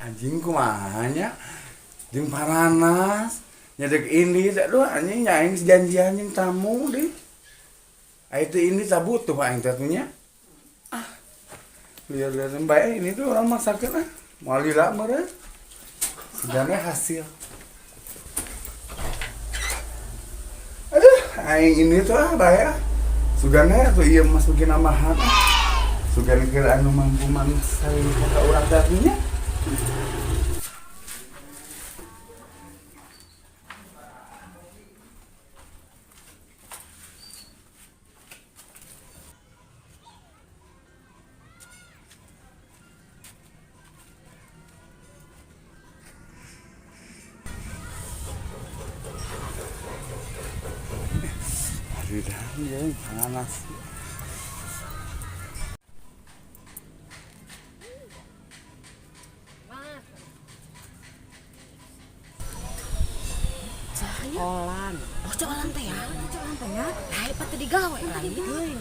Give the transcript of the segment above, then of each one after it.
Anjing kumahanya jeung paranas nyedek ini tak doa anjing nyaing janjian jeung tamu deh. Itu ini tak butuh aing teh nya. Lihat bae ini tuh orang masakeun moal lila meureun. Sebenarnya hasil. Aduh, aing ini tuh bae. Sugana tuh ieu masukin amahan. Sugana kira anu mampu mangsai ka urang tadinya. Udah, ya, panas. Colan. Oh, colan teh ya. Colan teh ya. Hai pati digawe lagi.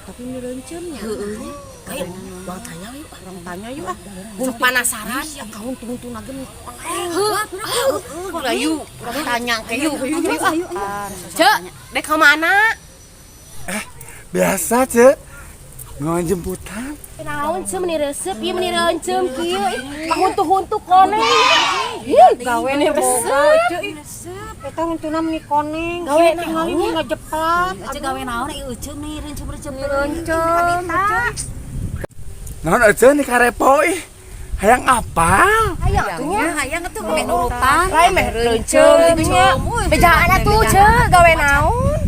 Tapi mireunceumnya. Heeh. Ayo, bang tanya yuk. Orang tanya yuk ah. Mun penasaran ya Kaun tungtung lagi nih. Udah yuk, urang tanya ke yuk. Ayo. Cek, dek ka mana? Biasa, Cek. Ngawan jemputan. Naon ce meuni resep ieu meuni reuncem kieu. Kahuntu-huntu koneng. Gawe nih resep. Eta huntuna meuni koneng. Gawe tinggal naon? ini ngajeplat. Aja gawe naon ieu euceum nih reuncem-reuncem Reuncem. Naon aja nih karepo ih. Hayang apal. hayang atuh meh nurutan. Lain meh reuncem nya. Bejaan atuh ce gawe naon?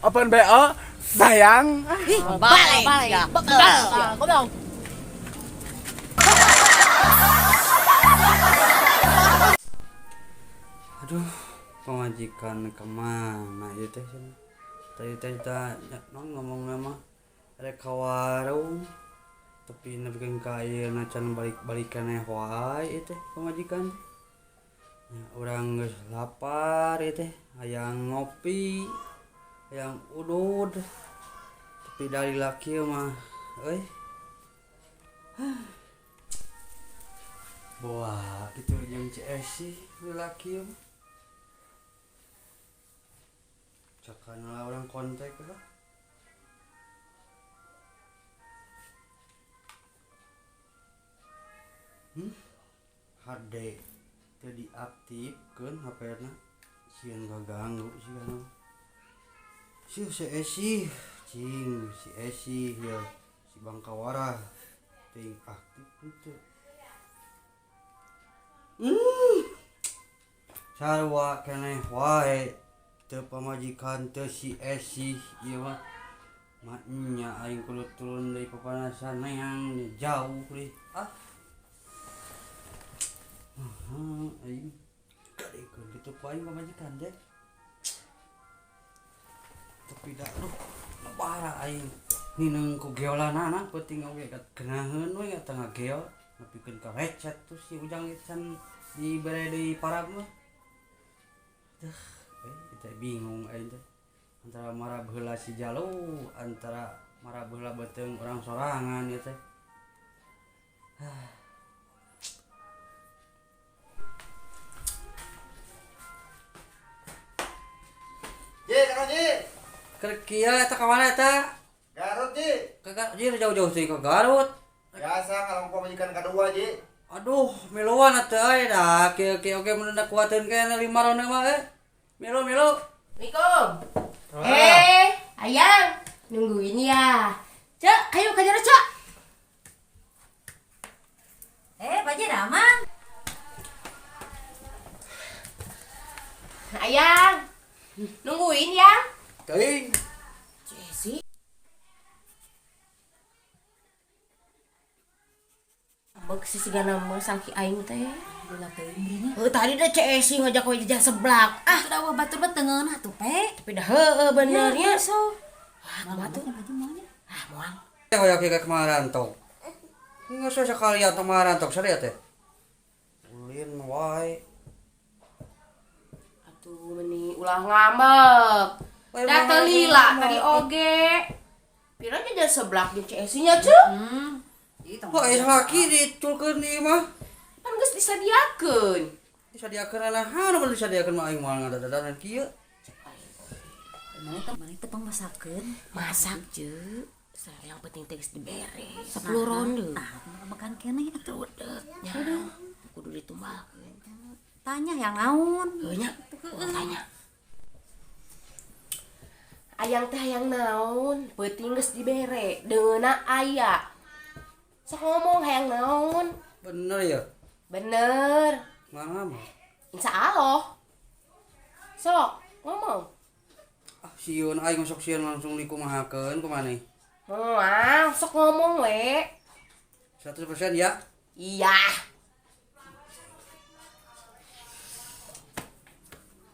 Open BO sayang. Balik ya. Goblok. Aduh, pemajikan kemana ya teh? Tadi ngomong nama rek ka warung tapi nepikeun ka ayeuna can balik-balikan wae teh pemajikan. Urang geus lapar teh, hayang ngopi, hayang udud. Tapi dari laki mah euy. Wah, itu jeung CS sih laki mah. Cakana orang kontak lah. HD teu diaktifkeun HP-na sieun ganggu sih kana. Si Esi, cing si Esi ya si Bangkawara ting aktif teu. Sarua keneh wae teu pamajikan teu si Esi ieu mah maknya aing kudu turun deui papanasan yang jauh deui. Aing kadikeun kitu ku aing pamajikan teh. Tapi dah lebara aing nineng ku geolanana penting oge kenaheun we tengah geol nepikeun ka recet tuh si ujang can dibere deui parab mah. Kita bingung aing teh antara marah heula si Jalu antara marah heula beuteung urang sorangan ieu teh. Ji, kakak Ji. Keur kieu eta ka mana eta? Garut Ji. Kagak Ji jauh-jauh teh ke Garut. Biasa kalau pemajikan kedua Ji. Aduh, miluan atuh aya dah kieu oge mun da kuateun kene 5 ronde mah Milo. Assalamualaikum. Ayang, nungguin ya. Cek, ayo kejar Cek. Baje damang. Ayang, nungguin ya. Teuing. Jesse. Bek sisigana mah sangki aing teh. Ulah teuing gini. Tadi da CS ngajak we jajan seblak. Sudah batur betengeun atuh pe. Tapi dah benernya. So. Kumaha tuh? Moalnya. Moal. Hoyak ke kemarantok. Enggak usah sekalian kemarantok sadaya teh. Ulin wae. Atuh meni ulah ngambek. Da teu lila tadi oge. Pira jajan seblak jeung CS nya, Cuk. Itu. Wah, laki diculkeun ieu mah. Kan geus disadiakeun. Disadiakeun nahan anu disadiakeun mah aing moal ngadadadan kieu. Mana itu pangmasakeun. Masak je. Yang penting teh geus dibere. 10 Nah, ronde. Makan kene atuh. Nya. Kudu ditumbalkeun. Tanya yang naon. Heuh nya. Tanya. Ayang teh hayang naon? Penting geus dibere. Deuna aya. Sok ngomong hayang naon? Bener ya? Bener. Mana mah? Insyaallah. Sok ngomong. Ah, sieun aing sok sieun langsung dikumahakeun kumaha nih? Moal, sok ngomong we. 100% ya? Iya.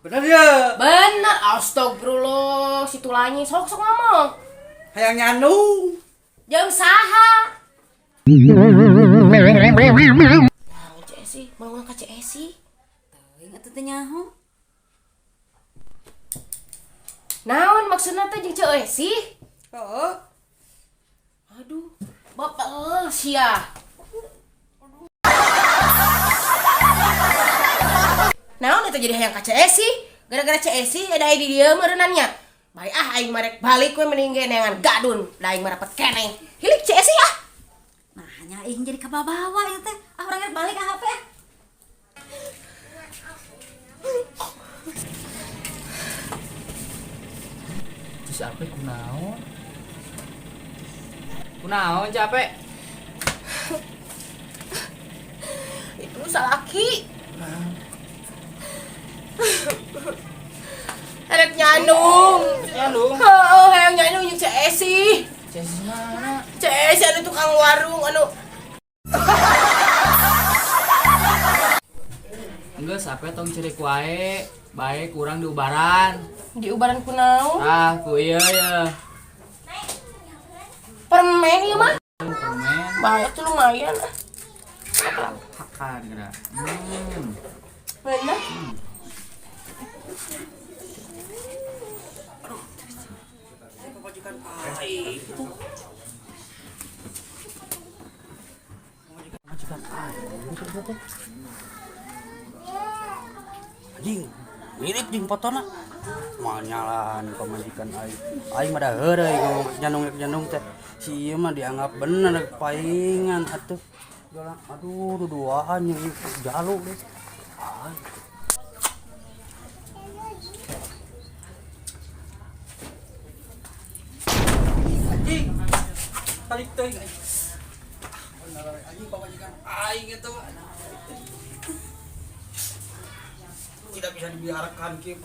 Bener ya? Bener. Astagfirullah, situ lanyi sok ngomong. Hayang nyandung. Jeung saha? Nah, Cesi, mau ka Cesi. Teuing atuh teh nyaho. Naon maksudna teh jeung Cesi? Heeh. Aduh, bapak sia. Naon itu jadi hayang ka Cesi? Gara-gara Cesi ada di dieu meureunannya. Bae aing marek balik we mending ge neangan gadun, da aing marapet keneh. Hilik Cesi ah. Nah, nya aing jadi kabawa ieu teh. Ah urang balik ka HP. Terus apa kunaon? Kunaon capek? Itu salaki. Anak nyandung. Nyandung? Heeh, hayang nyandung jeung Cesi. Cesi mana? Cesi anu tukang warung anu. Enggak, sampai tong cerik wae. Baik kurang diubaran. Di ubaran kunaon? Ah, ku iya ya. Permen ieu mah. Permen. Bahaya tuh lumayan. Hakan kira. Bener. Pemajikan aing. Pemajikan aing. Anjing, mirip jeung fotona. Moal nyalaan pemajikan aing. Aing mah da heureuy nyandung teh. Si ieu mah dianggap bener paingan atuh. Jalan, aduh, duduaan yang jaluk deh. Anjing, tarik teuing anjing. Bener anjing pamajikan aing itu. Tidak bisa dibiarkan kieu.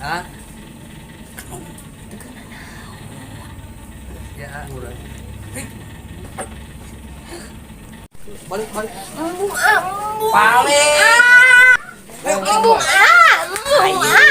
Hah? Ya, murah. Balik. Embung ah, embung. Balik. Embung ah, embung ah.